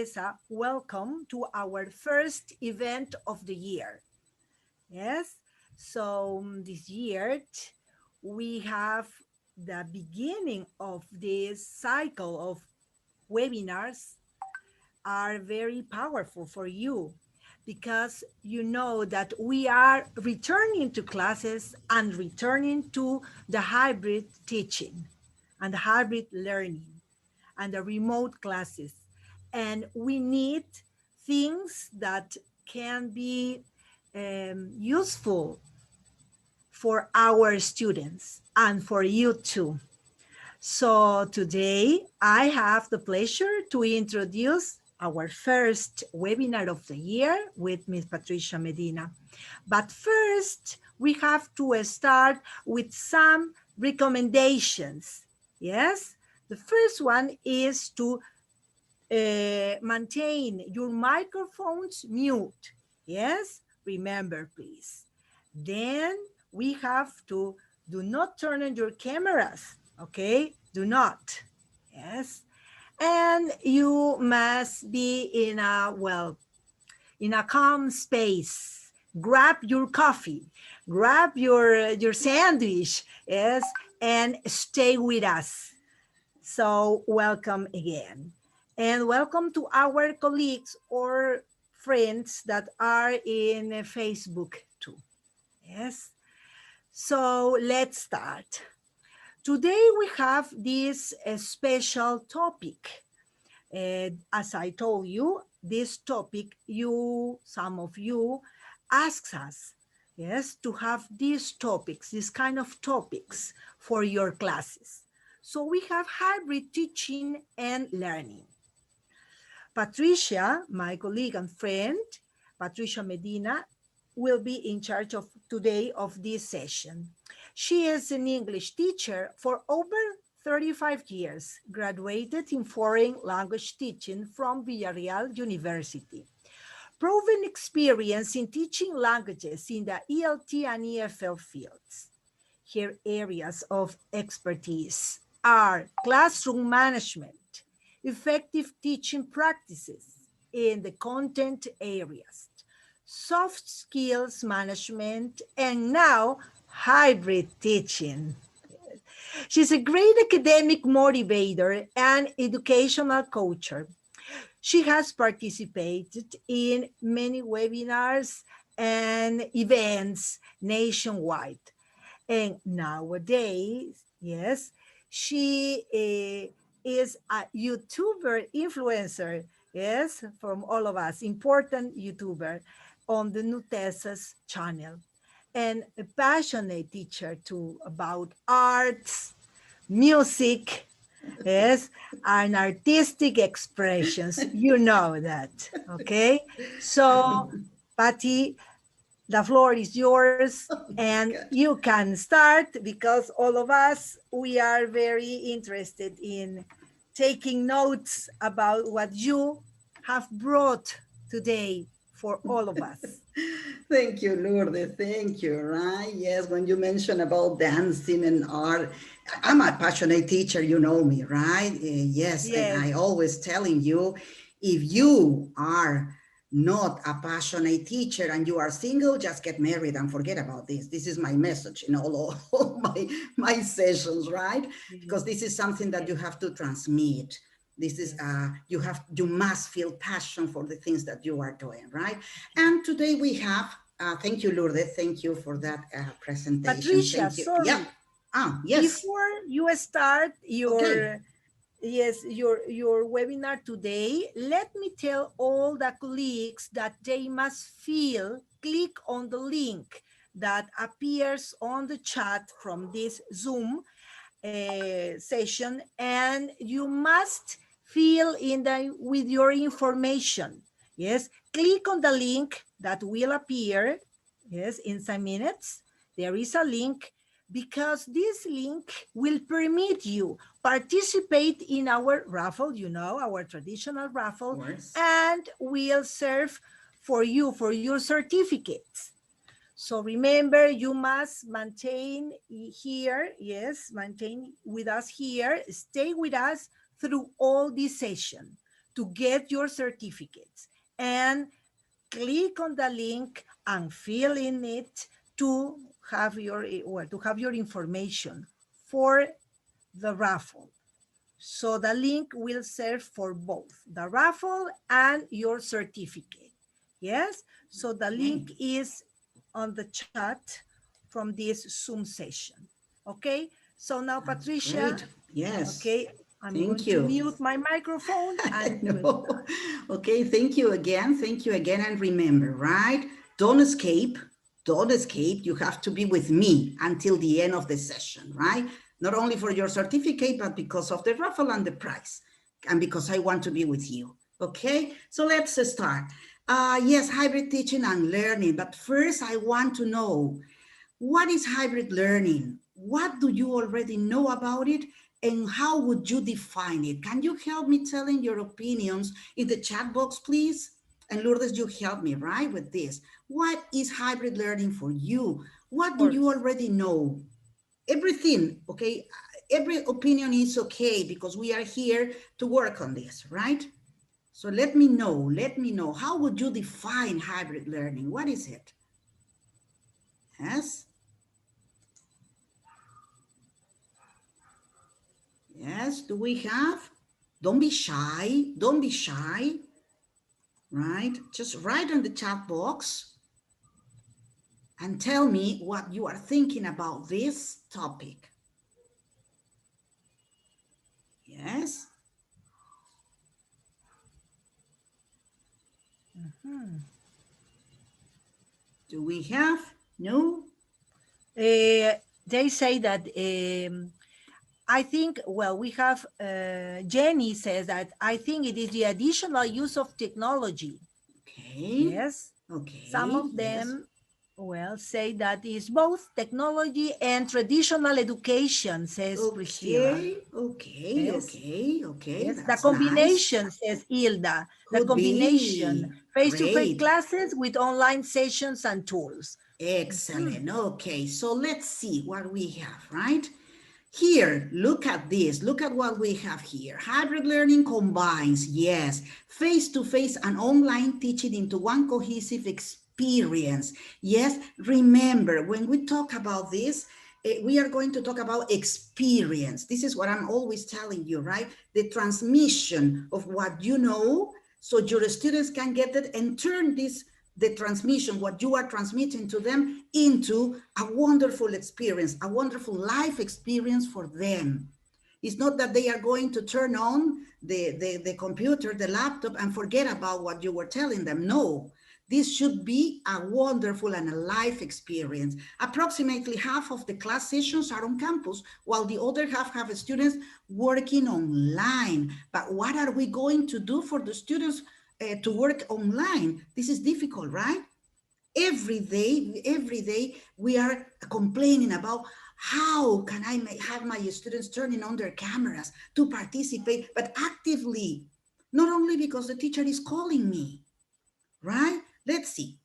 Teresa, welcome to our first event of the year. Yes, so this year we have the beginning of this cycle of webinars are very powerful for you because you know that we are returning to classes and returning to the hybrid teaching and the hybrid learning and the remote classes. And we need things that can be useful for our students and for you too. So today I have the pleasure to introduce our first webinar of the year with Ms. Patricia Medina. But first, we have to start with some recommendations. Yes, the first one is to maintain your microphones mute. Yes, remember please. Then we have to do not turn on your cameras, okay? Do not, yes? And you must be in a calm space. Grab your coffee, grab your sandwich, yes? And stay with us. So welcome again. And welcome to our colleagues or friends that are in Facebook too. Yes. So let's start. Today we have this special topic. As I told you, this topic, some of you asked us, yes, to have these topics, this kind of topics for your classes. So we have hybrid teaching and learning. Patricia, my colleague and friend, Patricia Medina, will be in charge of today of this session. She is an English teacher for over 35 years, graduated in foreign language teaching from Villarreal University. Proven experience in teaching languages in the ELT and EFL fields. Her areas of expertise are classroom management, effective teaching practices in the content areas, soft skills management, and now hybrid teaching. She's a great academic motivator and educational coach. She has participated in many webinars and events nationwide. And nowadays, yes, she is a YouTuber influencer, yes, from all of us, important YouTuber on the Nutesas channel, and a passionate teacher too about arts, music, yes, and artistic expressions. You know that, okay? So, Patty, the floor is yours and you can start because all of us, we are very interested in taking notes about what you have brought today for all of us. Thank you, Lourdes. Thank you. Right? Yes, when you mention about dancing and art, I'm a passionate teacher. You know me, right? Yes, and I always telling you, if you are not a passionate teacher and you are single, just get married and forget about this. This is my message in all my sessions, right? Because this is something that you have to transmit. This is you must feel passion for the things that you are doing, right? And today we have thank you, Lourdes. Thank you for that presentation. Patricia, thank you. Sorry. Yeah. Yes. Before you start your your webinar today, let me tell all the colleagues that they must click on the link that appears on the chat from this Zoom session, and you must fill in with your information. Yes, click on the link that will appear, yes, in some minutes. There is a link because this link will permit you participate in our raffle, you know, our traditional raffle, and will serve for you, for your certificates. So remember, you must maintain here, yes, maintain with us here, stay with us through all this session. to get your certificates, and click on the link and fill in it to have your information for the raffle. So the link will serve for both the raffle and your certificate. Yes. So the link Okay. is on the chat from this Zoom session. Okay. So now, That's Patricia, great. Yes. okay, I'm going Thank to you. mute my microphone and we'll No. start. Okay, thank you again. Thank you again. And remember, right? Don't escape. Don't escape. You have to be with me until the end of the session, right? Not only for your certificate, but because of the raffle and the prize, and because I want to be with you. Okay, so let's start. Yes, hybrid teaching and learning. But first, I want to know, what is hybrid learning? What do you already know about it? And how would you define it? Can you help me telling your opinions in the chat box, please? And Lourdes, you help me, right, with this. What is hybrid learning for you? Of What do you course. already know? Everything, okay? Every opinion is okay because we are here to work on this, right? So let me know, how would you define hybrid learning? What is it? Yes? Yes, do we have? Don't be shy. Don't be shy, right? Just write in the chat box and tell me what you are thinking about this topic. Yes? Mhm. Do we have? No? They say that I think, well, we have Jenny says that I think it is the additional use of technology. Okay. Yes. Some Okay. of Yes. them, well, say that is both technology and traditional education, says Priscilla. Okay. Okay. Yes. Okay. Okay. Yes. The That's nice. combination, says Hilda, the Could combination, be. face-to-face Great. classes with online sessions and tools. Mhm. Excellent. Okay. So let's see what we have, right? Here, look at this. Look at what we have here. Hybrid learning combines, yes, face-to-face and online teaching into one cohesive experience. Yes, remember, when we talk about this, we are going to talk about experience. This is what I'm always telling you, right? The transmission of what you know so your students can get it and turn this the transmission, what you are transmitting to them, into a wonderful experience, a wonderful life experience for them. It's not that they are going to turn on the computer, the laptop, and forget about what you were telling them. No, this should be a wonderful and a life experience. Approximately half of the class sessions are on campus, while the other half have students working online. But what are we going to do for the students to work online? This is difficult, right? Every day we are complaining about how can I have my students turning on their cameras to participate, but actively, not only because the teacher is calling me, right? Let's see.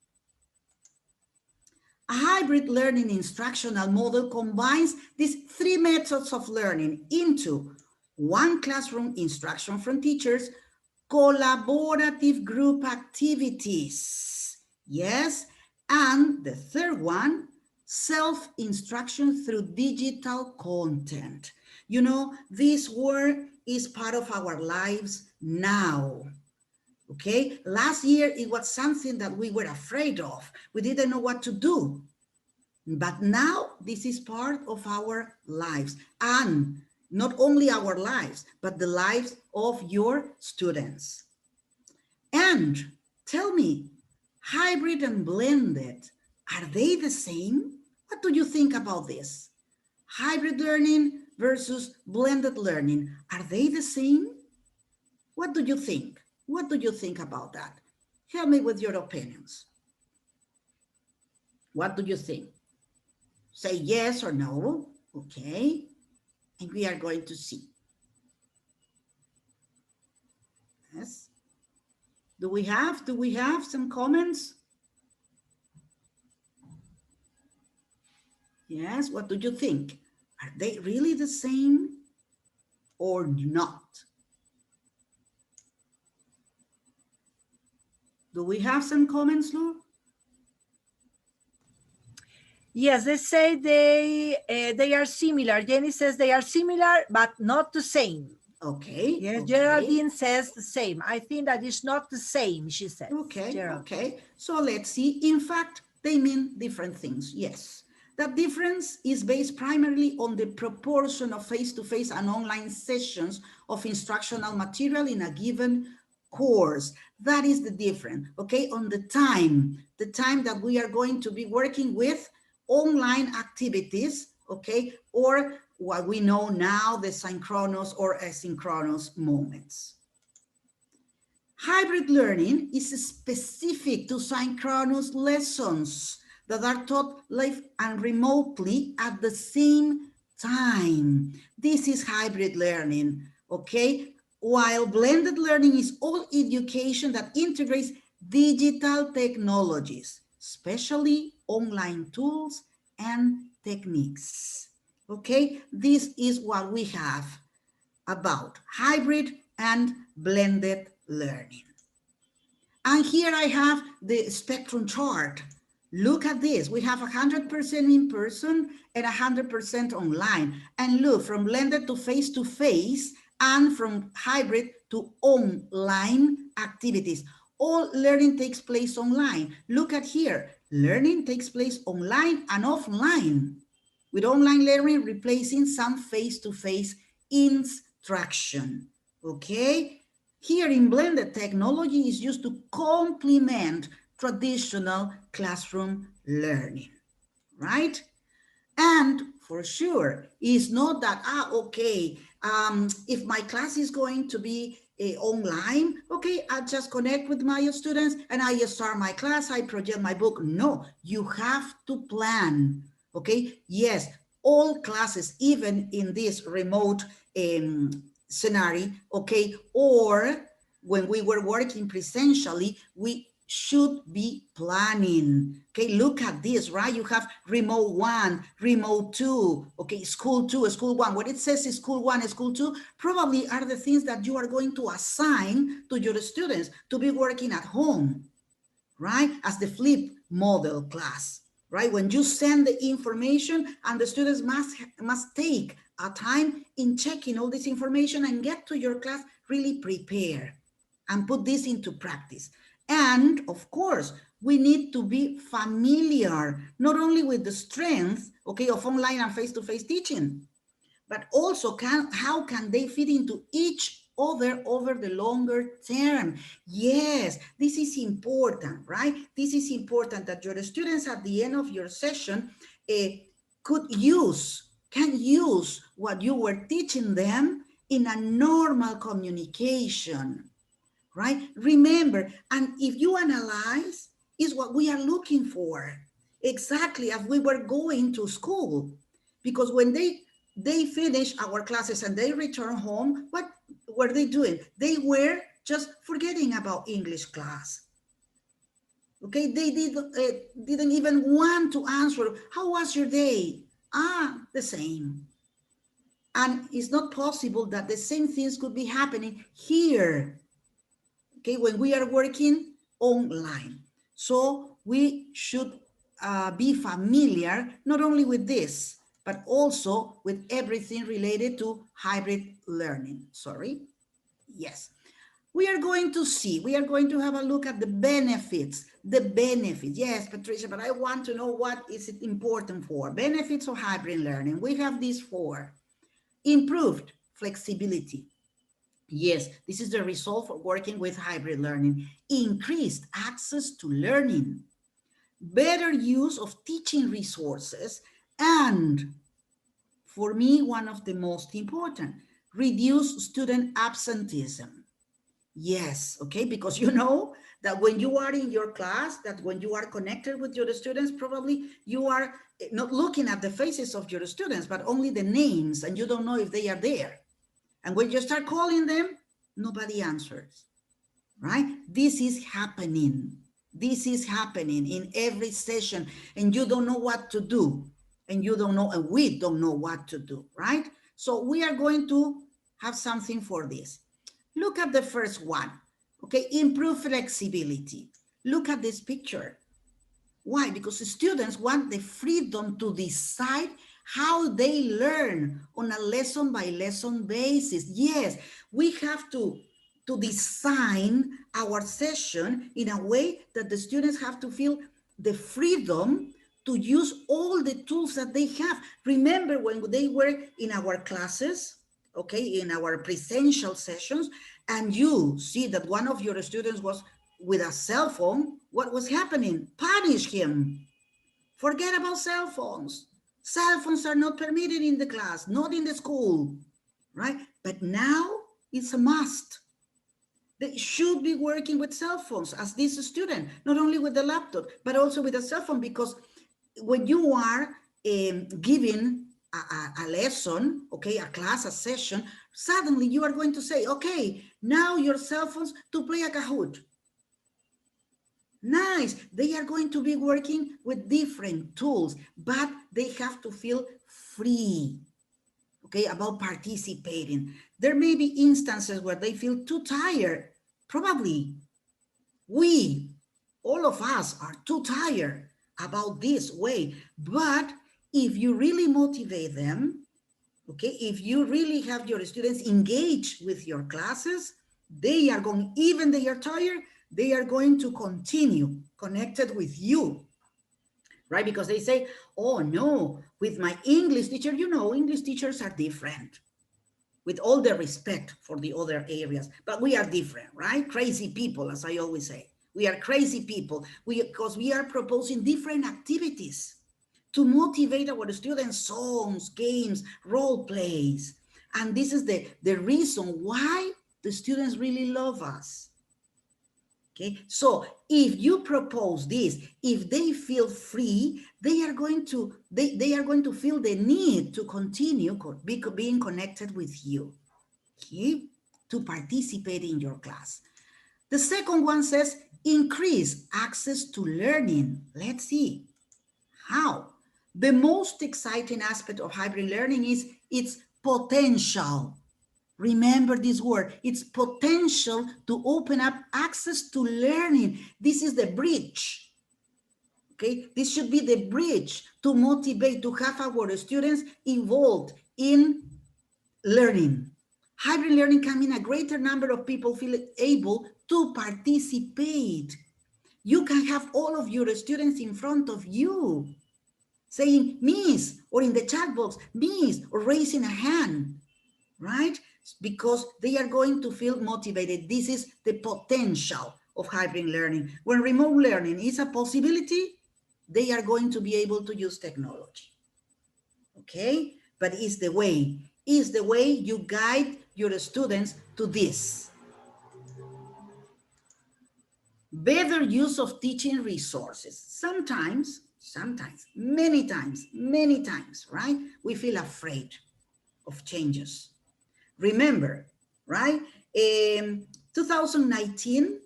A hybrid learning instructional model combines these three methods of learning into one classroom instruction from teachers, collaborative group activities. Yes. And the third one, self-instruction through digital content. You know, this work is part of our lives now. Okay. Last year, it was something that we were afraid of. We didn't know what to do. But now this is part of our lives, and not only our lives, but the lives of your students. And tell me, hybrid and blended, are they the same? What do you think about this? Hybrid learning versus blended learning, are they the same? What do you think? What do you think about that? Help me with your opinions. What do you think? Say yes or no, okay? And we are going to see. Yes. Do we have some comments? Yes, what do you think? Are they really the same or not? Do we have some comments, Lou? Yes, they say they are similar. Jenny says they are similar, but not the same. Okay. Yes, okay. Geraldine says the same. I think that it's not the same, she says. Okay, okay. So let's see. In fact, they mean different things. Yes. That difference is based primarily on the proportion of face-to-face and online sessions of instructional material in a given course. That is the difference, okay? On the time that we are going to be working with online activities, okay? Or what we know now, the synchronous or asynchronous moments. Hybrid learning is specific to synchronous lessons that are taught live and remotely at the same time. This is hybrid learning, okay? While blended learning is all education that integrates digital technologies, especially online tools and techniques, okay? This is what we have about hybrid and blended learning. And here I have the spectrum chart. Look at this. We have 100% in person and 100% online. And look, from blended to face and from hybrid to online activities. All learning takes place online. Look at here. Learning takes place online and offline, with online learning replacing some face-to-face instruction, okay? Here in blended, technology is used to complement traditional classroom learning, right? And for sure, it's not that, okay, if my class is going to be online, okay, I just connect with my students and I start my class, I project my book. No, you have to plan, okay? Yes, all classes, even in this remote scenario, okay, or when we were working presentially, we should be planning. Okay, look at this, right? You have remote 1, remote 2, okay, school 2, school 1. What it says is school 1 and school 2 probably are the things that you are going to assign to your students to be working at home, right? As the flip model class, right? When you send the information and the students must take a time in checking all this information and get to your class really prepared and put this into practice. And of course, we need to be familiar, not only with the strength, okay, of online and face-to-face teaching, but also how can they fit into each other over the longer term. Yes, this is important, right? This is important that your students at the end of your session can use what you were teaching them in a normal communication, right? Remember, and if you analyze, is what we are looking for, exactly as we were going to school. Because when they finish our classes and they return home, what were they doing? They were just forgetting about English class. Okay, they didn't even want to answer, how was your day? The same. And it's not possible that the same things could be happening here, okay, when we are working online. So we should be familiar not only with this, but also with everything related to hybrid learning. Sorry. Yes. We are going to have a look at the benefits. Yes, Patricia, but I want to know what is it important for. Benefits of hybrid learning. We have these four. Improved flexibility. Yes, this is the result of working with hybrid learning. Increased access to learning, better use of teaching resources, and for me, one of the most important, reduce student absenteeism. Yes, okay, because you know that when you are in your class, that when you are connected with your students, probably you are not looking at the faces of your students, but only the names, and you don't know if they are there. And when you start calling them, nobody answers, right? This is happening. This is happening in every session, and you don't know what to do. And you don't know, and we don't know what to do, right? So we are going to have something for this. Look at the first one, okay? Improve flexibility. Look at this picture. Why? Because the students want the freedom to decide how they learn on a lesson by lesson basis. Yes, we have to design our session in a way that the students have to feel the freedom to use all the tools that they have. Remember when they were in our classes, okay, in our presential sessions, and you see that one of your students was with a cell phone, what was happening? Punish him. Forget about cell phones. Cell phones are not permitted in the class, not in the school, right? But now it's a must. They should be working with cell phones as this student, not only with the laptop, but also with a cell phone, because when you are giving a lesson, okay, a class, a session, suddenly you are going to say, okay, now your cell phones to play a Kahoot. Nice. They are going to be working with different tools, but they have to feel free, okay, about participating. There may be instances where they feel too tired. Probably we, all of us, are too tired about this way. But if you really motivate them, okay, if you really have your students engaged with your classes, they are going, even they are tired, they are going to continue connected with you, right? Because they say, oh no, with my English teacher, you know, English teachers are different, with all the respect for the other areas, but we are different, right? Crazy people, as I always say. We are crazy people because we are proposing different activities to motivate our students, songs, games, role plays. And this is the reason why the students really love us. Okay, so if you propose this, if they feel free, they are going to they are going to feel the need to continue being connected with you, okay, to participate in your class. The second one says increase access to learning. Let's see how. The most exciting aspect of hybrid learning is its potential. Remember this word, it's potential to open up access to learning. This is the bridge, okay? This should be the bridge to motivate, to have our students involved in learning. Hybrid learning can mean a greater number of people feel able to participate. You can have all of your students in front of you saying, Miss, or in the chat box, Miss, or raising a hand, right? Because they are going to feel motivated. This is the potential of hybrid learning. When remote learning is a possibility, they are going to be able to use technology, okay? But it's the way you guide your students to this. Better use of teaching resources. Sometimes, many times, right? We feel afraid of changes. Remember, right? 2019,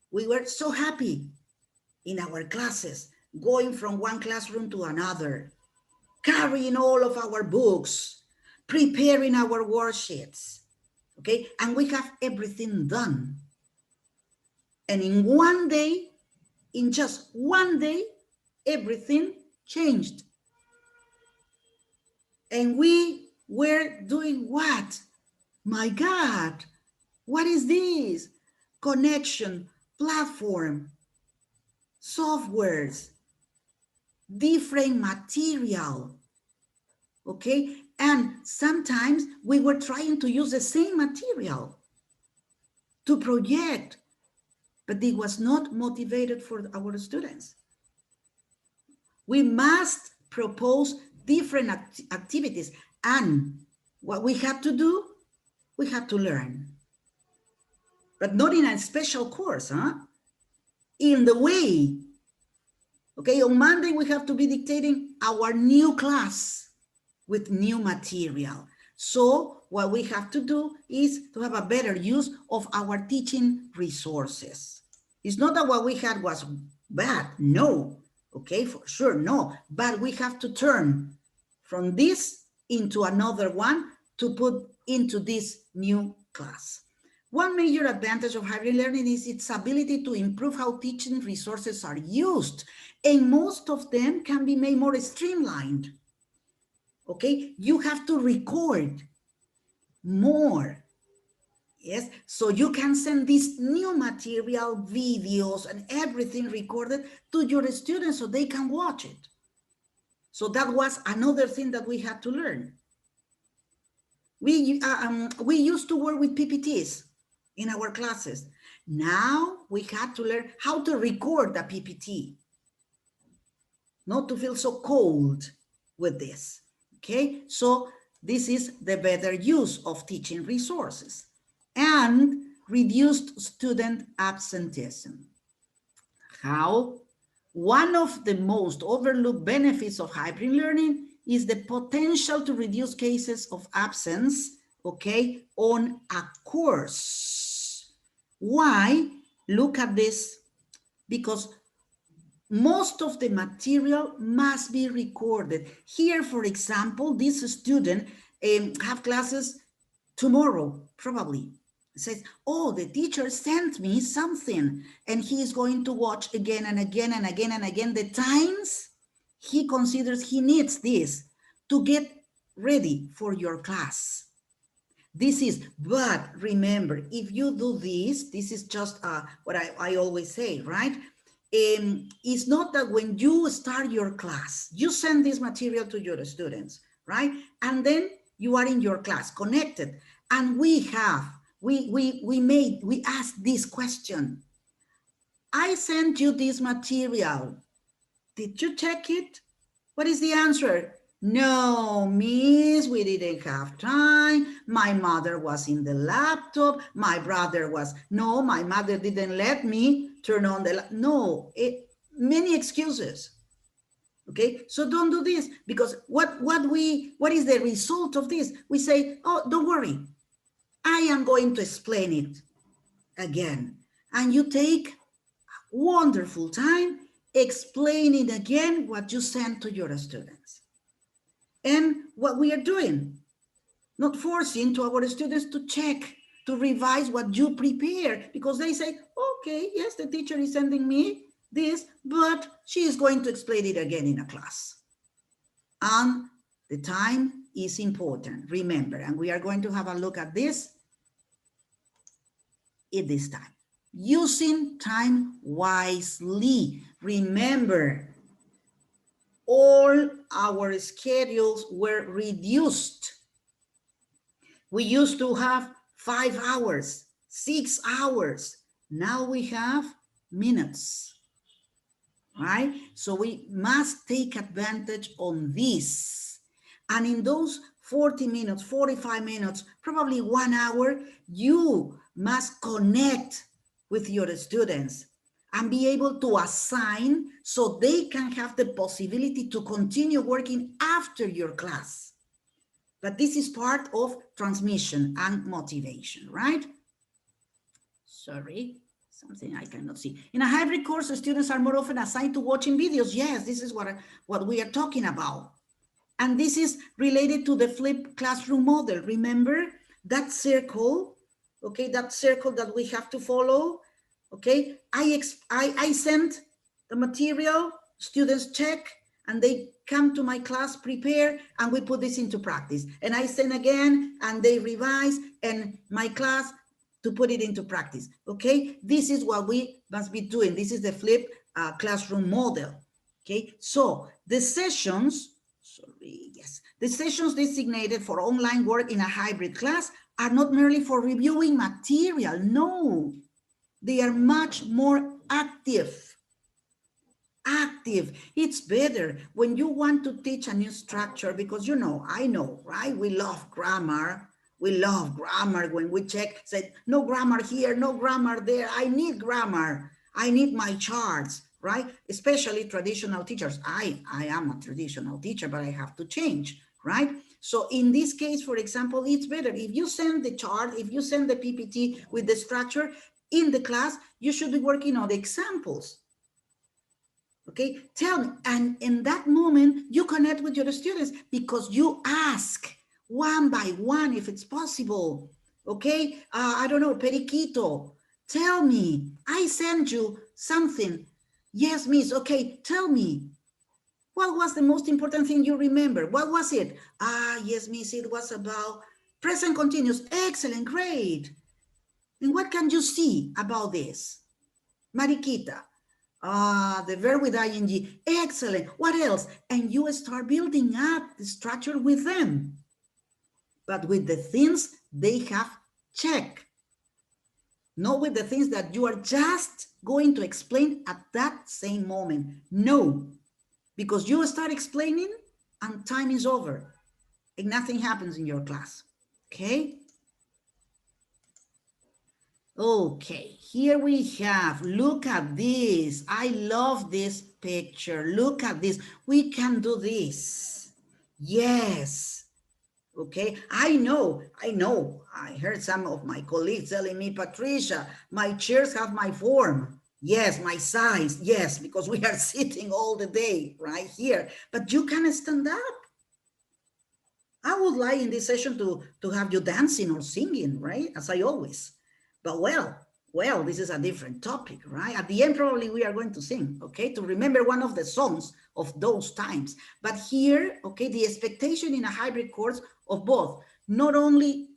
we were so happy in our classes, going from one classroom to another, carrying all of our books, preparing our worksheets, okay? And we have everything done. And in one day, in just one day, everything changed. And we were doing what? My God, what is this? Connection, platform, softwares, different material, okay? And sometimes we were trying to use the same material to project, but it was not motivated for our students. We must propose different activities. And what we have to do, we have to learn. But not in a special course, huh? In the way. Okay, on Monday, we have to be dictating our new class with new material. So what we have to do is to have a better use of our teaching resources. It's not that what we had was bad, no. Okay, for sure, no. But we have to turn from this into another one to put into this new class. One major advantage of hybrid learning is its ability to improve how teaching resources are used, and most of them can be made more streamlined. Okay, you have to record more. Yes, so you can send this new material, videos, and everything recorded to your students so they can watch it. So that was another thing that we had to learn. We used to work with PPTs in our classes. Now we had to learn how to record a PPT, not to feel so cold with this. Okay, so this is the better use of teaching resources and reduced student absenteeism. How? One of the most overlooked benefits of hybrid learning is the potential to reduce cases of absence, okay, on a course. Why? Look at this. Because most of the material must be recorded. Here, for example, this student have classes tomorrow, probably. It says, oh, the teacher sent me something, and he is going to watch again and again and again and again the times he considers he needs this to get ready for your class. This is, but remember, if you do this, this is just what I always say, right? It's not that when you start your class, you send this material to your students, right? And then you are in your class connected. And we asked this question. I sent you this material. Did you check it? What is the answer? No, miss, we didn't have time. My mother was in the laptop. My brother was, no, my mother didn't let me turn on the laptop. No, many excuses. Okay, so don't do this, because what is the result of this? We say, oh, don't worry, I am going to explain it again. And you take wonderful time explaining again what you sent to your students. And what we are doing, not forcing to our students to check, to revise what you prepare, because they say, okay, yes, the teacher is sending me this, but she is going to explain it again in a class. And the time is important, remember, and we are going to have a look at this at this time. Using time wisely. Remember, all our schedules were reduced. We used to have 5 hours, 6 hours. Now we have minutes, right? So we must take advantage on this. And in those 40 minutes, 45 minutes, probably 1 hour, you must connect with your students and be able to assign so they can have the possibility to continue working after your class. But this is part of transmission and motivation, right? Sorry, something I cannot see. In a hybrid course, students are more often assigned to watching videos. Yes, this is what we are talking about. And this is related to the flipped classroom model. Remember that circle, okay, that circle that we have to follow, okay? I sent the material, students check, and they come to my class, prepare, and we put this into practice. And I send again, and they revise, and my class to put it into practice, okay? This is what we must be doing. This is the flipped classroom model, okay? So the sessions, the sessions designated for online work in a hybrid class are not merely for reviewing material. No, they are much more active. It's better when you want to teach a new structure, because I know, right? We love grammar. We love grammar. When we check, say, no grammar here, no grammar there. I need grammar. I need my charts, right? Especially traditional teachers. I am a traditional teacher, but I have to change, right? So in this case, for example, it's better if you send the chart, if you send the PPT with the structure in the class, you should be working on the examples. Okay, tell me, and in that moment, you connect with your students because you ask one by one if it's possible. Okay, I don't know, Periquito, tell me, I sent you something. Yes, miss, okay, tell me. What was the most important thing you remember? What was it? Yes, miss, it was about present continuous. Excellent, great. And what can you see about this? Mariquita, the verb with ing. Excellent. What else? And you start building up the structure with them, but with the things they have checked, not with the things that you are just going to explain at that same moment. No, because you start explaining and time is over and nothing happens in your class. Okay? Okay, here we have, look at this. I love this picture. Look at this. We can do this. Yes. Okay, I know. I heard some of my colleagues telling me, Patricia, my chairs have my form. Yes, my size. Yes, because we are sitting all the day right here. But you can stand up. I would like in this session to have you dancing or singing, right? As I always. But well, this is a different topic, right? At the end, probably we are going to sing, okay? To remember one of the songs of those times. But here, okay, the expectation in a hybrid course of both, not only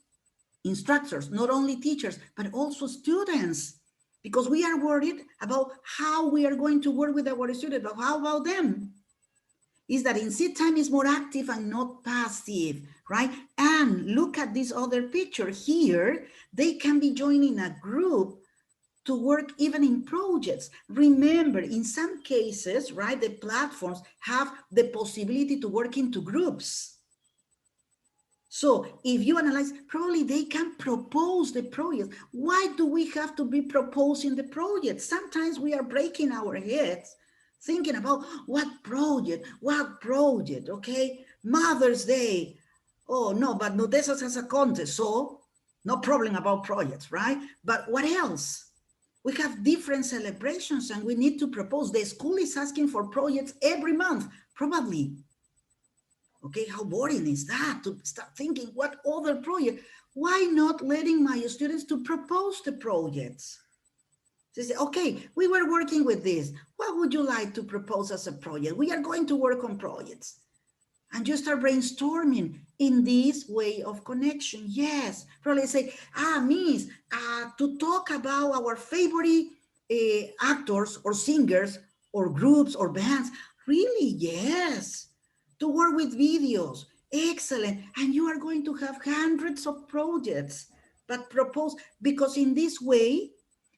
instructors, not only teachers, but also students, because we are worried about how we are going to work with our students, but how about them? Is that in seat time is more active and not passive, right? And look at this other picture here. They can be joining a group to work even in projects. Remember, in some cases, right, the platforms have the possibility to work into groups. So if you analyze, probably they can propose the project. Why do we have to be proposing the project? Sometimes we are breaking our heads thinking about what project, okay? Mother's Day. Oh, no, but Nudesas has a contest, so no problem about projects, right? But what else? We have different celebrations and we need to propose. The school is asking for projects every month, probably. Okay, how boring is that to start thinking what other project? Why not letting my students to propose the projects? They say, okay, we were working with this. What would you like to propose as a project? We are going to work on projects. And you start brainstorming in this way of connection. Yes, probably say, miss, to talk about our favorite actors or singers or groups or bands. Really, yes. To work with videos. Excellent. And you are going to have hundreds of projects, but propose, because in this way,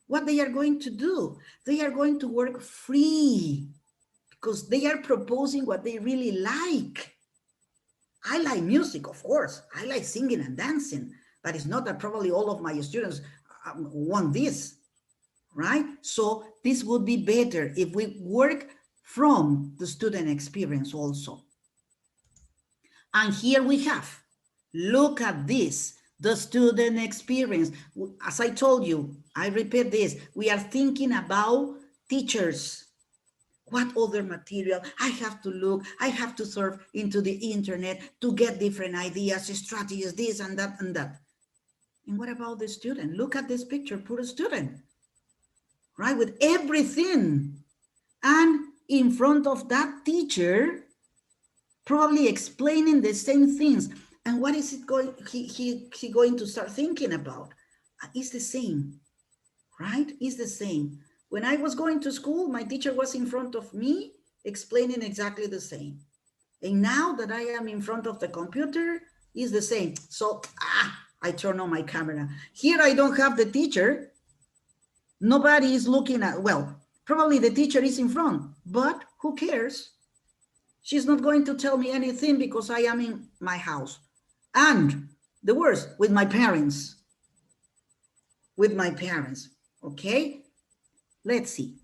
what they are going to do, they are going to work free because they are proposing what they really like. I like music, of course. I like singing and dancing, but it's not that probably all of my students want this, right? So this would be better if we work from the student experience also. And here we have, look at this, the student experience. As I told you, I repeat this, we are thinking about teachers. What other material? I have to look, I have to surf into the internet to get different ideas, strategies, this and that and that. And what about the student? Look at this picture, put a student, right? With everything. And in front of that teacher, probably explaining the same things. And what is it going, he going to start thinking about? It's the same, right? It's the same. When I was going to school, my teacher was in front of me explaining exactly the same. And now that I am in front of the computer, it's the same. So I turn on my camera. Here I don't have the teacher. Nobody is looking at, well, probably the teacher is in front, but who cares? She's not going to tell me anything because I am in my house. And the worst, with my parents. Okay? Let's see.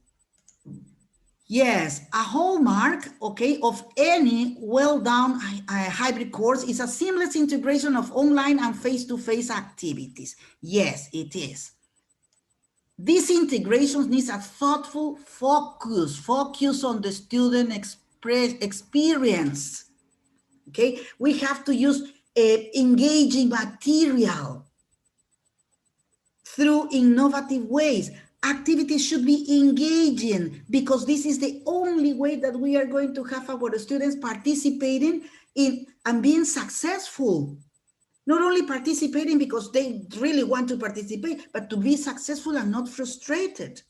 Yes, a hallmark, okay, of any well-done hybrid course is a seamless integration of online and face-to-face activities. Yes, it is. This integration needs a thoughtful focus on the student experience. Okay, we have to use engaging material. through innovative ways. Activities should be engaging because this is the only way that we are going to have our students participating in and being successful. Not only participating because they really want to participate, but to be successful and not frustrated.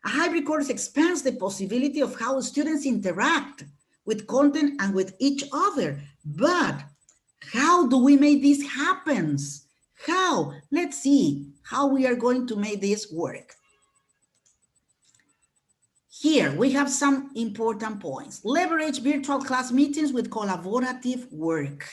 A hybrid course expands the possibility of how students interact with content and with each other. But how do we make this happen? How? Let's see how we are going to make this work. Here we have some important points. Leverage virtual class meetings with collaborative work.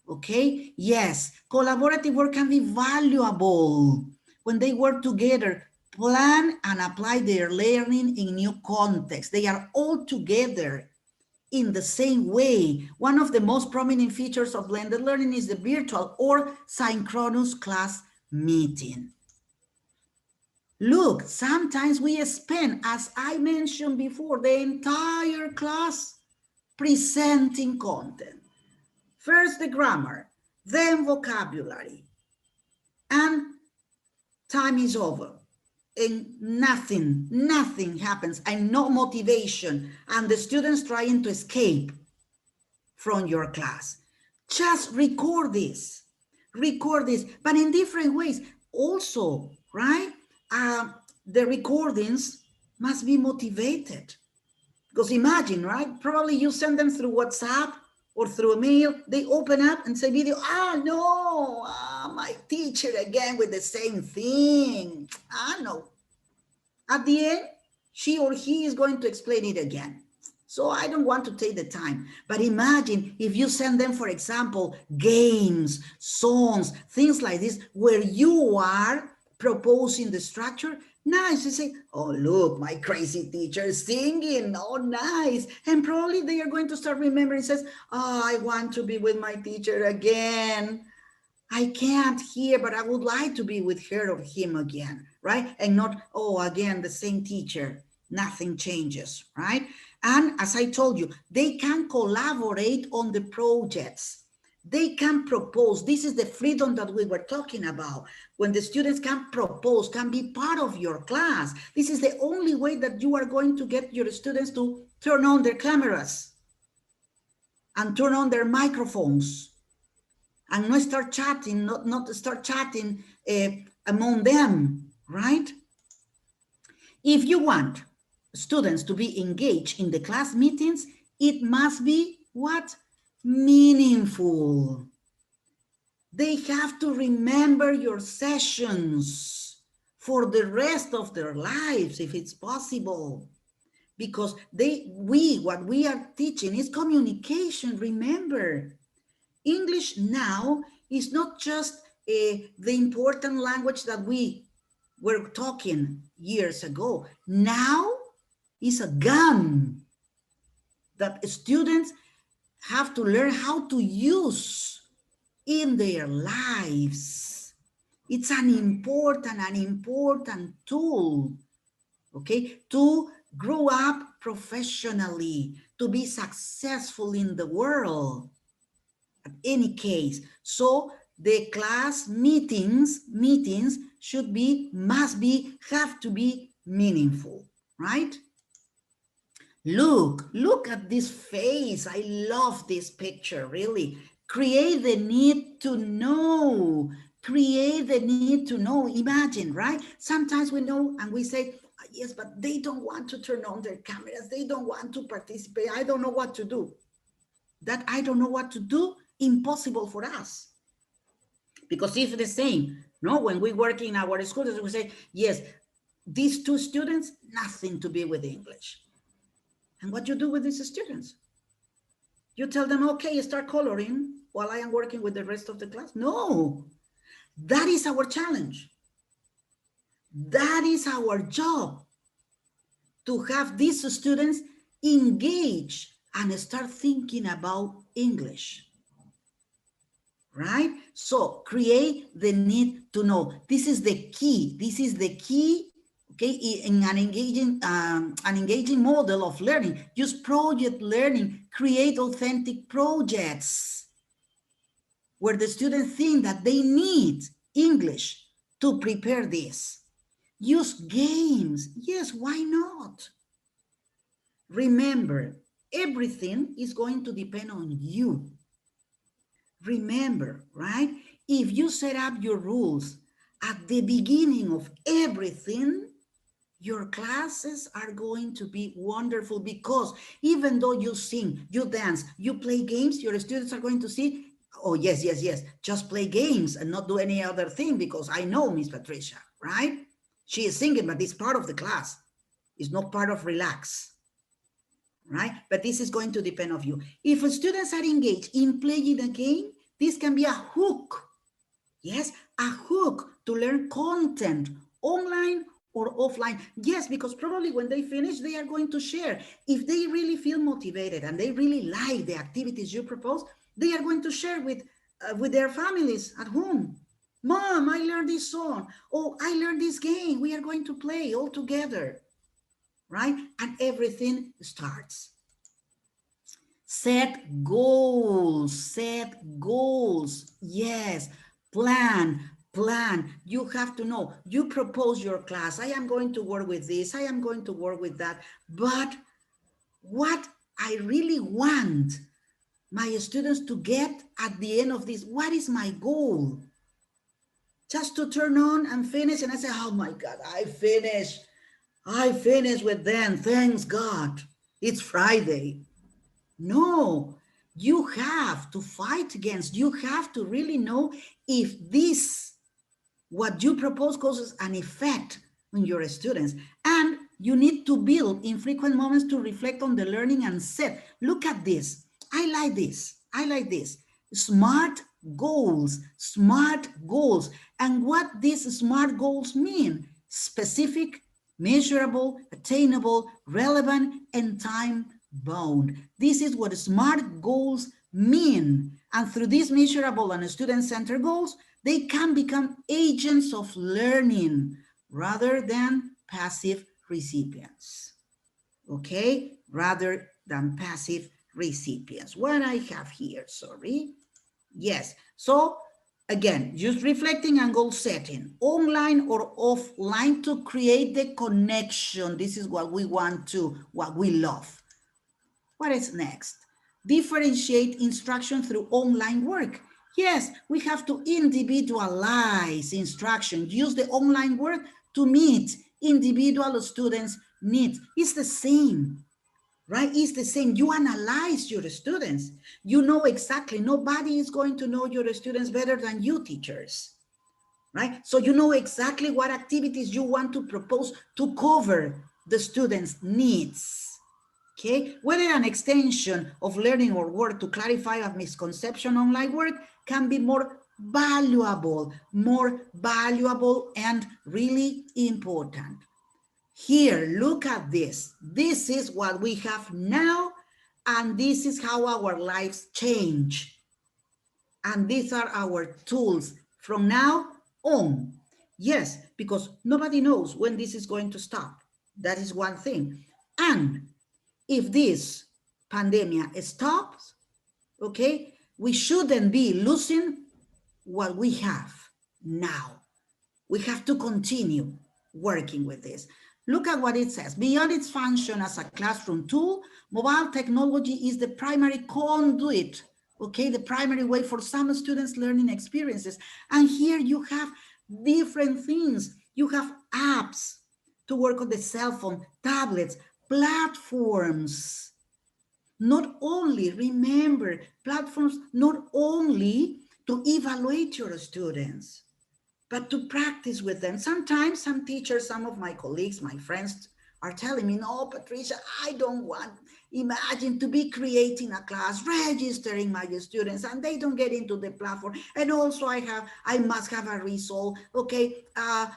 Okay, yes, collaborative work can be valuable when they work together, plan and apply their learning in new contexts. They are all together in the same way. One of the most prominent features of blended learning is the virtual or synchronous class meeting. Look, sometimes we spend, as I mentioned before, the entire class presenting content. First the grammar, then vocabulary, and time is over. And nothing happens, and no motivation, and the students trying to escape from your class. Just record this, but in different ways. Also, right? The recordings must be motivated. Because imagine, right? Probably you send them through WhatsApp or through a mail. They open up and say video, no, my teacher again with the same thing. No. At the end, she or he is going to explain it again. So I don't want to take the time. But imagine if you send them, for example, games, songs, things like this, where you are proposing the structure. Nice. You say, oh, look, my crazy teacher is singing. Oh, nice. And probably they are going to start remembering, says, oh, I want to be with my teacher again. I can't hear, but I would like to be with her or him again, right? And not, oh, again, the same teacher. Nothing changes, right? And as I told you, they can collaborate on the projects. They can propose. This is the freedom that we were talking about. When the students can propose, can be part of your class. This is the only way that you are going to get your students to turn on their cameras and turn on their microphones and not start chatting, not start chatting among them, right? If you want students to be engaged in the class meetings, it must be what? Meaningful. They have to remember your sessions for the rest of their lives, if it's possible. Because what we are teaching is communication, remember. English now is not just the important language that we were talking years ago. Now is a gun that students have to learn how to use in their lives. It's an important tool, okay, to grow up professionally, to be successful in the world. At any case, so the class meetings have to be meaningful, right? Look at this face. I love this picture, really. Create the need to know. Create the need to know. Imagine, right? Sometimes we know and we say, yes, but they don't want to turn on their cameras. They don't want to participate. I don't know what to do. That I don't know what to do, impossible for us. Because it's the same, no? When we work in our schools, we say, yes, these two students, nothing to be with English. And what you do with these students? You tell them, okay, start coloring while I am working with the rest of the class? No, that is our challenge. That is our job, to have these students engage and start thinking about English. Right? So create the need to know. This is the key. This is the key, okay, in an engaging model of learning. Use project learning. Create authentic projects where the students think that they need English to prepare this. Use games. Yes, why not? Remember, everything is going to depend on you. Remember, right? If you set up your rules at the beginning of everything, your classes are going to be wonderful, because even though you sing, you dance, you play games, your students are going to see, oh, yes, yes, yes, just play games and not do any other thing, because I know Miss Patricia, right? She is singing, but it's part of the class. It's not part of relax, right? But this is going to depend on you. If students are engaged in playing a game, this can be a hook. Yes, a hook to learn content online or offline. Yes, because probably when they finish, they are going to share. If they really feel motivated and they really like the activities you propose, they are going to share with their families at home. Mom, I learned this song. Oh, I learned this game. We are going to play all together, right? And everything starts. Set goals, set goals. Yes, plan. You have to know, you propose your class. I am going to work with this, I am going to work with that. But what I really want my students to get at the end of this, what is my goal? Just to turn on and finish and I say, oh my God, I finished with them, thanks God, it's Friday. No, you have to fight against, you have to really know if this, what you propose, causes an effect on your students. And you need to build infrequent moments to reflect on the learning and set. Look at this. I like this. I like this. Smart goals, smart goals. And what these smart goals mean: specific, measurable, attainable, relevant, and time bound. This is what smart goals mean. And through these measurable and student-centered goals, they can become agents of learning rather than passive recipients. Okay? Rather than passive recipients. What I have here, sorry. Yes. So again, just reflecting and goal setting, online or offline, to create the connection. This is what we want to, what we love. What is next? Differentiate instruction through online work. Yes, we have to individualize instruction. Use the online work to meet individual students' needs. It's the same, right? It's the same. You analyze your students. You know exactly. Nobody is going to know your students better than you, teachers, right? So you know exactly what activities you want to propose to cover the students' needs. Okay, whether an extension of learning or work to clarify a misconception online work can be more valuable and really important. Here, look at this. This is what we have now, and this is how our lives change. And these are our tools from now on. Yes, because nobody knows when this is going to stop. That is one thing. And if this pandemic stops, okay, we shouldn't be losing what we have now. We have to continue working with this. Look at what it says. Beyond its function as a classroom tool, mobile technology is the primary conduit, okay, the primary way for some students' learning experiences. And here you have different things. You have apps to work on the cell phone, tablets, platforms. Not only, remember, platforms not only to evaluate your students, but to practice with them. Sometimes some teachers, some of my colleagues, my friends are telling me, no, Patricia, I don't want, imagine to be creating a class, registering my students, and they don't get into the platform. And also I must have a result. Okay,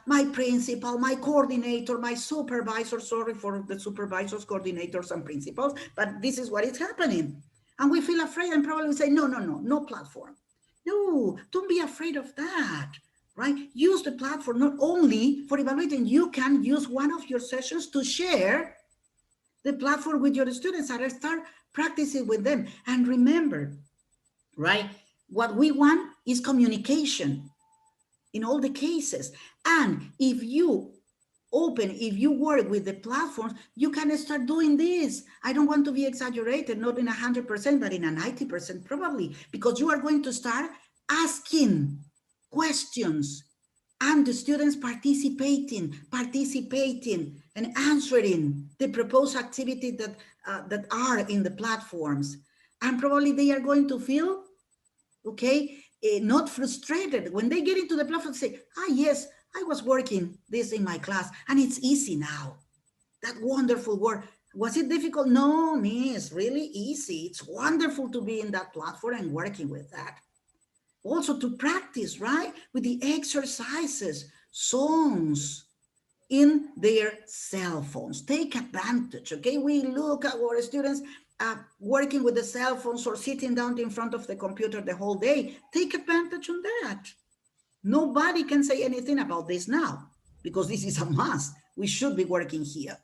my principal, my coordinator, my supervisor, sorry for the supervisors, coordinators, and principals, but this is what is happening. And we feel afraid and probably say, no platform. No, don't be afraid of that. Right? Use the platform not only for evaluating, you can use one of your sessions to share the platform with your students and start practicing with them. And remember, right, what we want is communication in all the cases. And if you work with the platforms, you can start doing this. I don't want to be exaggerated, not in 100%, but in a 90% probably, because you are going to start asking questions and the students participating and answering the proposed activity that are in the platforms. And probably they are going to feel, okay, not frustrated. When they get into the platform, say, yes, I was working this in my class and it's easy now. That wonderful work. Was it difficult? No, miss, really easy. It's wonderful to be in that platform and working with that. Also to practice, right? With the exercises, songs in their cell phones. Take advantage, okay? We look at our students working with the cell phones or sitting down in front of the computer the whole day. Take advantage on that. Nobody can say anything about this now because this is a must. We should be working here.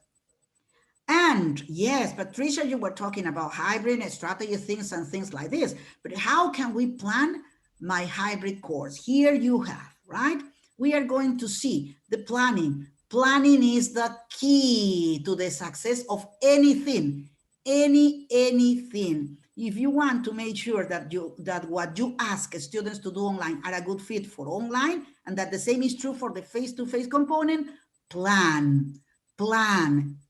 And yes, Patricia, you were talking about hybrid strategy things and things like this, but how can we plan my hybrid course? Here you have, right? We are going to see the planning. Planning is the key to the success of anything, anything. If you want to make sure that what you ask students to do online are a good fit for online, and that the same is true for the face-to-face component, plan.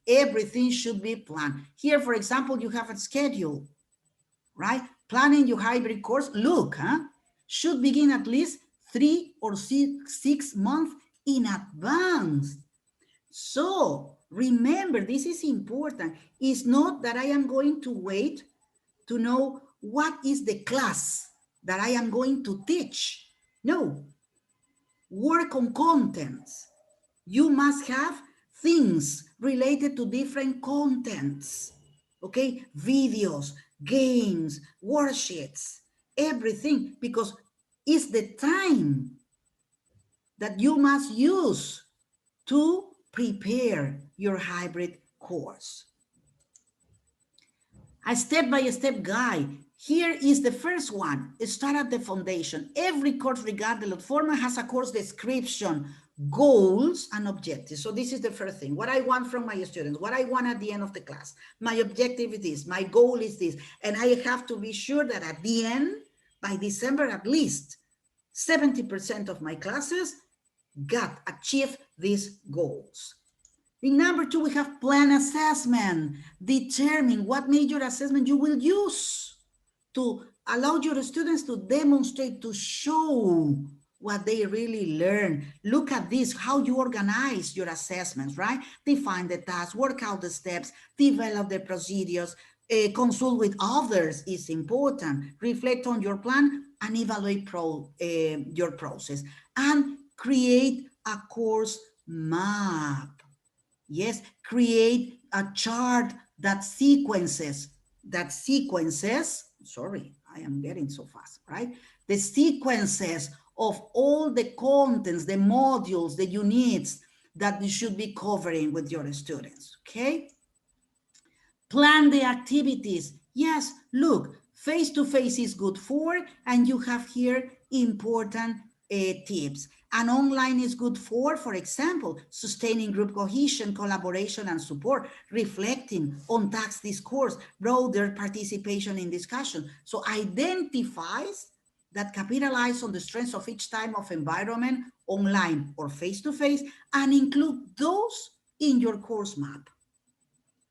Everything should be planned. Here, for example, you have a schedule, right? Planning your hybrid course, should begin at least 3 or 6 months in advance. So remember, this is important. It's not that I am going to wait to know what is the class that I am going to teach. No, work on contents. You must have things related to different contents, okay? Videos, games, worksheets, everything, because it's the time that you must use to prepare your hybrid course. A step-by-step guide. Here is the first one. Start at the foundation. Every course, regardless of format, has a course description, goals, and objectives. So this is the first thing. What I want from my students, what I want at the end of the class. My objective is this. My goal is this. And I have to be sure that at the end, by December, at least 70% of my classes achieve these goals. In number 2, we have plan assessment. Determine what major assessment you will use to allow your students to demonstrate, to show what they really learn. Look at this, how you organize your assessments, right? Define the tasks, work out the steps, develop the procedures, consult with others is important. Reflect on your plan and evaluate your process. And create a course map. Yes, create a chart that sequences, sorry, I am getting so fast, right? The sequences of all the contents, the modules, the units that you should be covering with your students, okay? Plan the activities. Yes, look, face-to-face is good for, and you have here important tips. And online is good for example, sustaining group cohesion, collaboration, and support, reflecting on task discourse, broader participation in discussion. So identifies that capitalize on the strengths of each type of environment, online or face-to-face, and include those in your course map.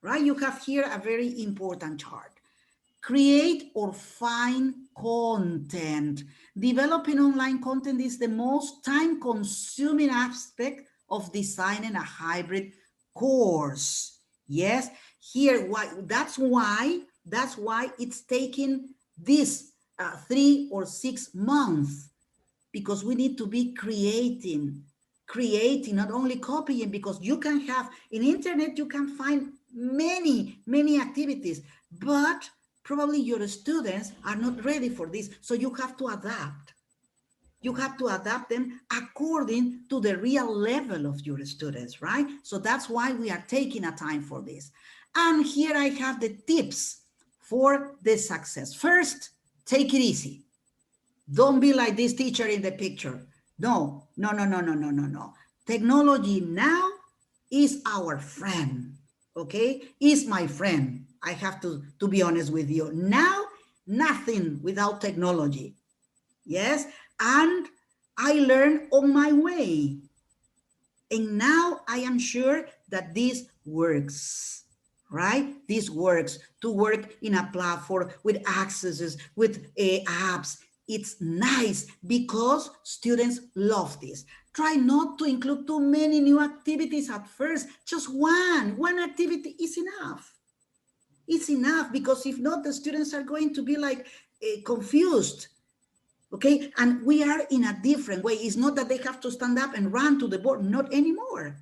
Right? You have here a very important chart. Create or find content. Developing online content is the most time-consuming aspect of designing a hybrid course. Yes, here that's why it's taking this 3 or 6 months, because we need to be creating, not only copying, because you can have in internet, you can find many activities, but probably your students are not ready for this. So you have to adapt. You have to adapt them according to the real level of your students, right? So that's why we are taking a time for this. And here I have the tips for the success. First, take it easy. Don't be like this teacher in the picture. No. Technology now is our friend, okay? Is my friend. I have to be honest with you. Now, nothing without technology, yes? And I learn on my way. And now I am sure that this works, right? This works to work in a platform with accesses, with apps. It's nice because students love this. Try not to include too many new activities at first. Just one activity is enough. It's enough because if not, the students are going to be like confused. Okay, and we are in a different way. It's not that they have to stand up and run to the board, not anymore.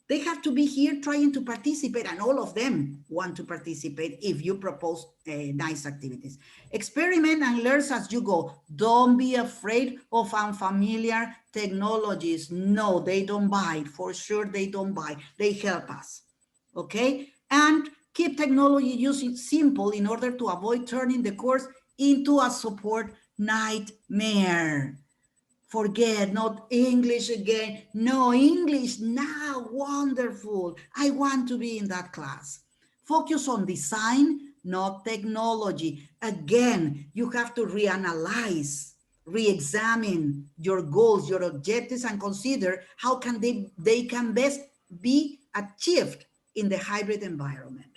They have to be here trying to participate, and all of them want to participate if you propose nice activities. Experiment and learn as you go. Don't be afraid of unfamiliar technologies. No, they don't bite. For sure, they don't bite. They help us. Okay? And keep technology using simple in order to avoid turning the course into a support nightmare. Forget, not English again. No, English now, wonderful. I want to be in that class. Focus on design, not technology. Again, you have to reanalyze, re-examine your goals, your objectives, and consider how can they can best be achieved in the hybrid environment.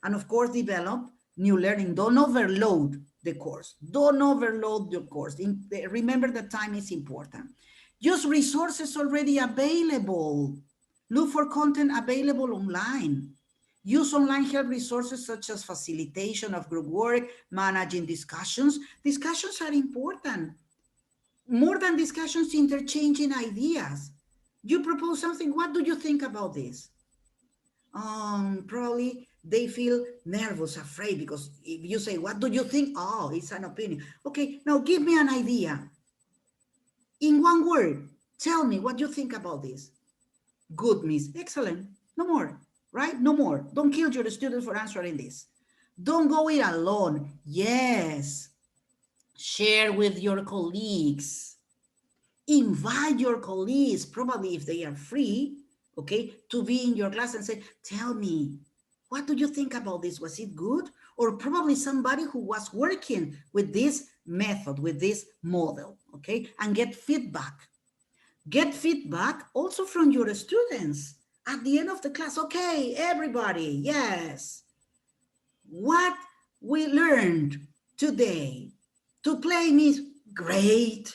And of course, develop new learning. Don't overload the course. Don't overload the course. Remember that time is important. Use resources already available. Look for content available online. Use online help resources such as facilitation of group work, managing discussions. Discussions are important. More than discussions, interchanging ideas. You propose something, what do you think about this? Probably they feel nervous, afraid, because if you say, what do you think? Oh, it's an opinion. Okay, now give me an idea. In one word, tell me what you think about this. Good, miss. Excellent. No more, right? No more. Don't kill your students for answering this. Don't go it alone. Yes. Share with your colleagues. Invite your colleagues, probably if they are free, okay, to be in your class and say, tell me, what do you think about this? Was it good? Or probably somebody who was working with this method, with this model, okay, and get feedback. Get feedback also from your students at the end of the class. Okay, everybody, yes. What we learned today. To play means great.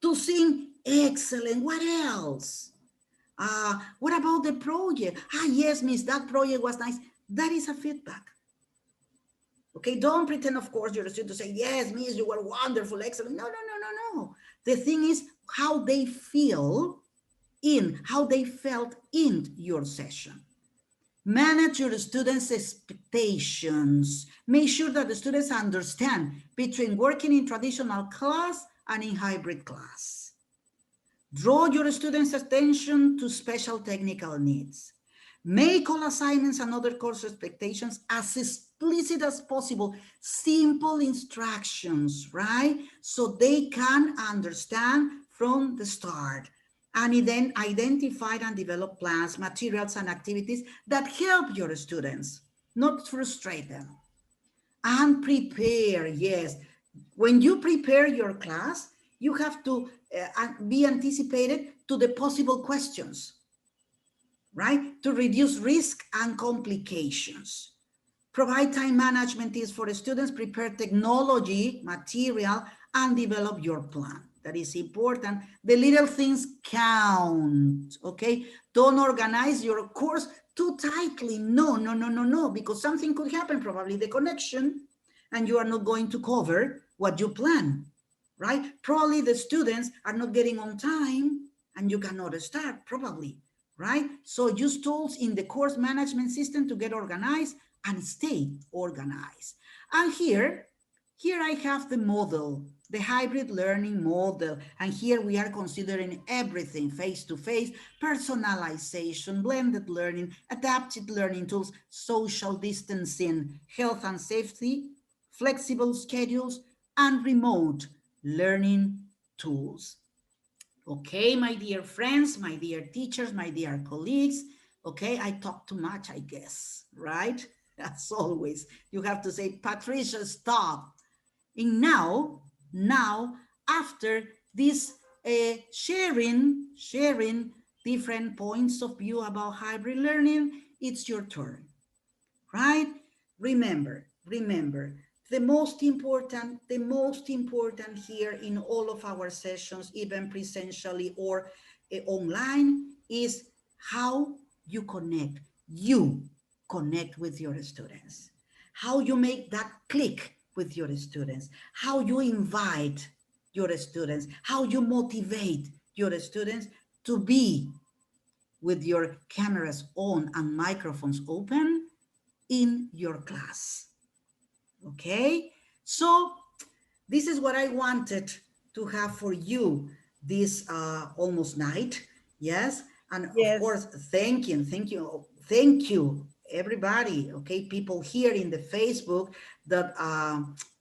To sing, excellent. What else? What about the project? Yes, miss, that project was nice. That is a feedback. Okay, don't pretend, of course, you're a student to say, yes, miss, you were wonderful, excellent. No, no, no, no, no. The thing is how they feel how they felt in your session. Manage your students' expectations. Make sure that the students understand between working in traditional class and in hybrid class. Draw your students' attention to special technical needs. Make all assignments and other course expectations as explicit as possible. Simple instructions, right? So they can understand from the start. And then identify and develop plans, materials, and activities that help your students, not frustrate them. And prepare, yes. When you prepare your class, you have to be anticipated to the possible questions, right? To reduce risk and complications. Provide time management tips for students, prepare technology, material, and develop your plan. That is important. The little things count, okay? Don't organize your course too tightly. No, no, no, no, no, because something could happen, probably the connection, and you are not going to cover what you plan, right? Probably the students are not getting on time and you cannot start, probably, right? So use tools in the course management system to get organized and stay organized. And here I have the model, the hybrid learning model. And here we are considering everything: face-to-face, personalization, blended learning, adapted learning tools, social distancing, health and safety, flexible schedules, and remote learning tools. Okay, my dear friends, my dear teachers, my dear colleagues. Okay, I talk too much, I guess, right? As always, you have to say, Patricia, stop. And now, after this sharing different points of view about hybrid learning, it's your turn, right? Remember, the most important here in all of our sessions, even presentially or online, is how you connect. You connect with your students, how you make that click with your students, how you invite your students, how you motivate your students to be with your cameras on and microphones open in your class. Okay, so this is what I wanted to have for you this almost night. Yes, and of Yes. course, thank you, everybody. Okay, people here in the Facebook that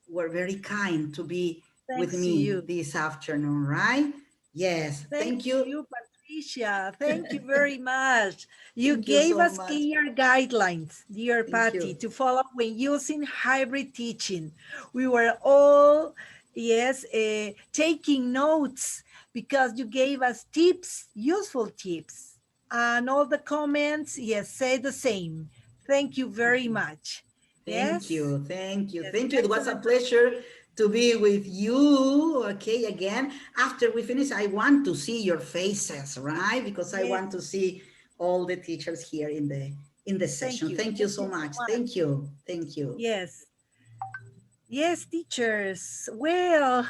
were very kind to be with Thanks to me you. this afternoon. Right? Yes, Thanks thank to you. you, Patricia. Thank you very much. You Thank you gave so us much. clear guidelines, dear Thank Patty, you. to follow when using hybrid teaching. We were all, yes, taking notes because you gave us tips, useful tips. And all the comments, yes, say the same. Thank you very much. Thank Yes, you. Thank you. yes, Thank you. It was a excellent. pleasure to be with you. Okay, again. After we finish, I want to see your faces, right? Because I Yes, want to see all the teachers here in the thank session. you. Thank you Thank so you so much. much. Thank you. Thank you. Yes. Yes, teachers. Well,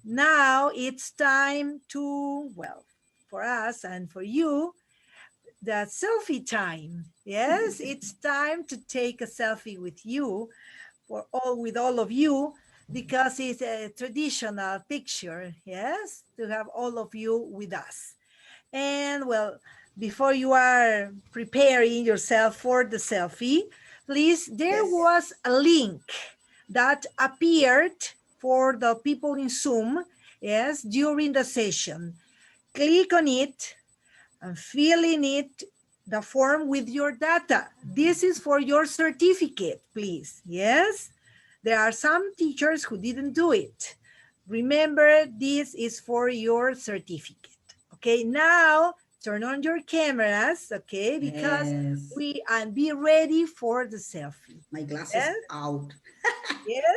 now it's time to, well, for us and for you, the selfie time. Yes, it's time to take a selfie with you, with all of you, because it's a traditional picture. Yes, to have all of you with us. And well, before you are preparing yourself for the selfie, please, there Yes. was a link that appeared for the people in Zoom, yes, during the session. Click on it and fill in it the form with your data. This is for your certificate, please. Yes, there are some teachers who didn't do it. Remember, this is for your certificate. Okay, now turn on your cameras, okay, because Yes. and be ready for the selfie. My glasses Yes, out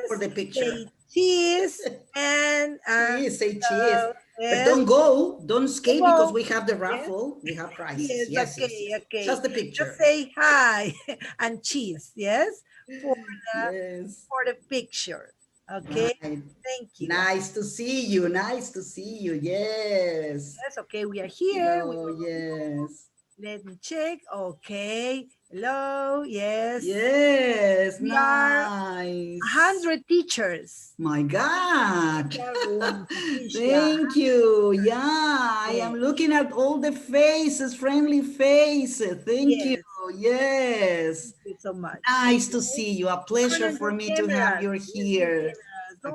for yes, the picture. say cheese and Cheese, say cheese. But yes, don't go, don't escape because go. we have the Yes, raffle. We have prizes. yes, Yes, yes, okay, yes. okay. Just the Just picture. say hi and cheese, yes, for Yes. the picture. Okay, Right. thank you. Nice to see you. Nice to see you. Yes. Yes, okay, we are here with Hello. all of you. Yes. Let me check. Okay, hello, yes. Yes. We are Nice. 100 teachers. My God. Everyone, Patricia. Thank you. Yeah, I am Yes, looking at all the faces, friendly faces. Thank you. yes, Yes. thank you so much. Nice to Okay, see you. A turn pleasure on for your me to have cameras. you Yes, your here. cameras. A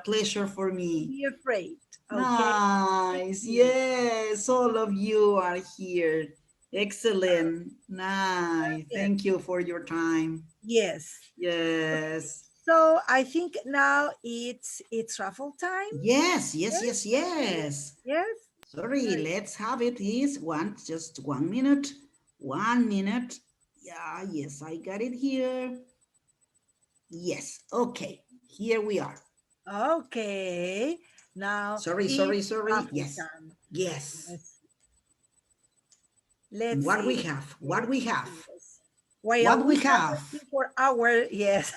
pleasure for Don't me. be afraid. Okay, thank Nice. you. Yes, all of you are here. Excellent. Nice. Yes, Thank you for your time. yes. Okay. Yes. So I think now it's raffle time. Yes, yes, Yes, yes, yes. yes. Sorry, Very let's have it. Is one just 1 minute. 1 minute. Yeah, yes, I got it here. Yes. Okay. Here we are. okay. Now Sorry, it's sorry, sorry. raffle Yes. time. Yes. Let's let's What we see. have? What Yes, we have? yes. While What we we are have? waiting for our yes,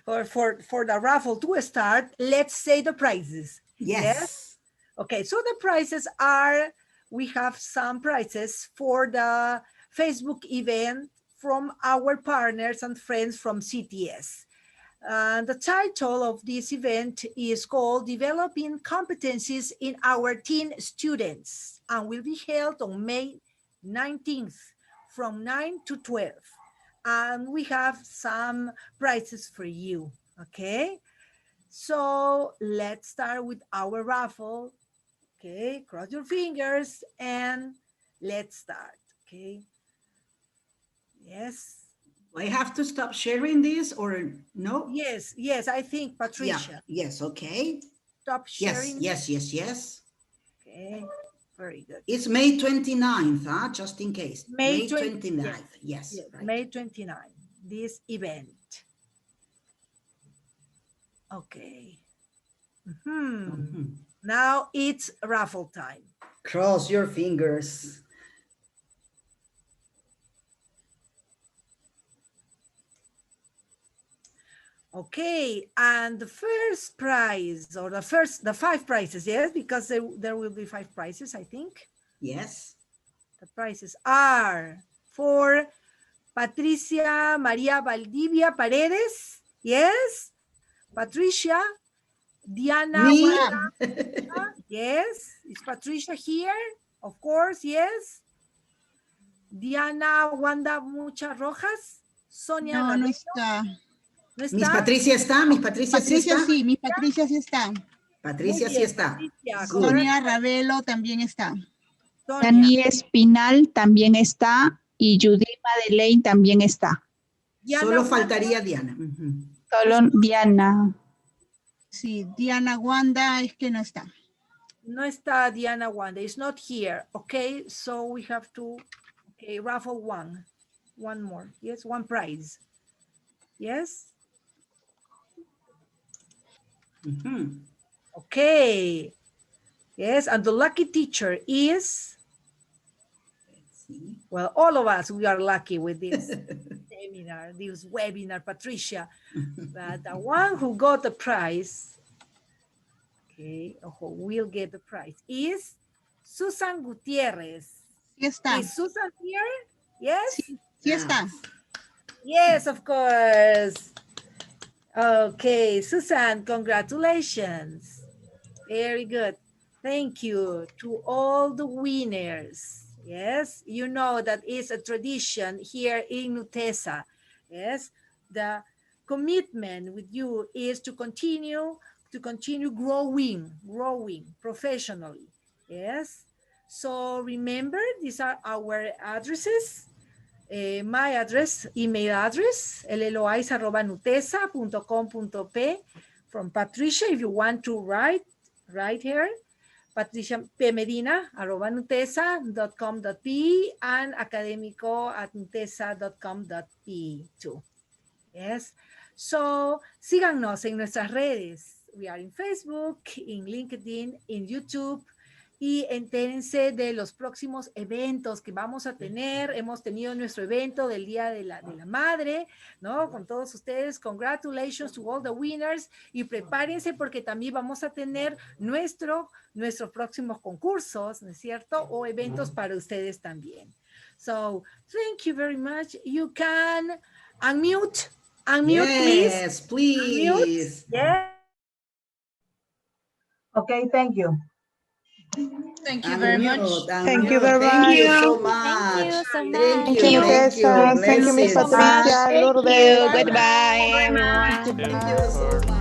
or for the raffle to start, let's say the prizes. Yes. Yes. Okay. So the prizes are, we have some prizes for the Facebook event from our partners and friends from CTS. The title of this event is called Developing Competencies in Our Teen Students and will be held on May 19th from 9 to 12. And we have some prizes for you. Okay. So let's start with our raffle. Okay, cross your fingers and let's start. Okay. Yes. I have to stop sharing this or no? Yes, I think Yeah, Patricia. yes, okay. Stop Yes, sharing. yes, yes, yes. Okay, very good. It's May 29th, huh? Just in case. May May 20, 29th, yes, yes, right. May 29, this event. Okay. Now it's raffle time. Cross your fingers. Okay, and the first prize, or the 5 prizes, yes, because there will be 5 prizes, I think. Yes. The prizes are for Patricia Maria Valdivia Paredes, yes. Patricia, Diana Me? Wanda, yes. Is Patricia here? Of course, yes. Diana Wanda Mucha Rojas, Sonia No, no Ravelo, está. ¿no está? Miss Patricia está, Miss Patricia sí Patricia está. sí, Miss Patricia sí está. Patricia Muy sí bien, está. Patricia, Good. Sonia Ravelo también está. Sonia. Dani Espinal también está y Judith Madeleine también está. Diana Solo Wanda, faltaría Diana. Solo Diana. Sí, Diana Wanda es que no está. no está Diana Wanda, it's not here, okay? So we have to, okay, raffle one more, yes, one prize, yes? Okay, yes, and the lucky teacher is, well, all of us, we are lucky with this seminar, this webinar, Patricia, but the one who got the prize, okay, or who will get the prize is Susan Gutierrez. Sí está. Is Susan here? Yes? Sí, sí está. Yes, of course. Okay, Susan, congratulations. Very good. Thank you to all the winners. Yes, you know that is a tradition here in Nutesa. Yes, the commitment with you is to continue growing professionally. Yes, so remember, these are our addresses. My address, email address, llois@nutesa.com.p. From Patricia, if you want to write here, Patricia P. Medina@nutesa.com.pe and academico@nutesa.com.pe too. Yes. So, síganos en nuestras redes. We are in Facebook, in LinkedIn, in YouTube. Y entérense de los próximos eventos que vamos a tener. Hemos tenido nuestro evento del Día de la Madre, ¿no? Con todos ustedes. Congratulations to all the winners. Y prepárense porque también vamos a tener nuestros próximos concursos, ¿no es cierto? O eventos para ustedes también. So, thank you very much. You can unmute, please. Yes, please. Unmute. Yeah. Okay, thank you. Thank you very much. Thank you very much. Thank you so much. Thank you so much. Thank you. Thank you, Miss Patricia, Lourdes. Goodbye, everyone. Thank you so much.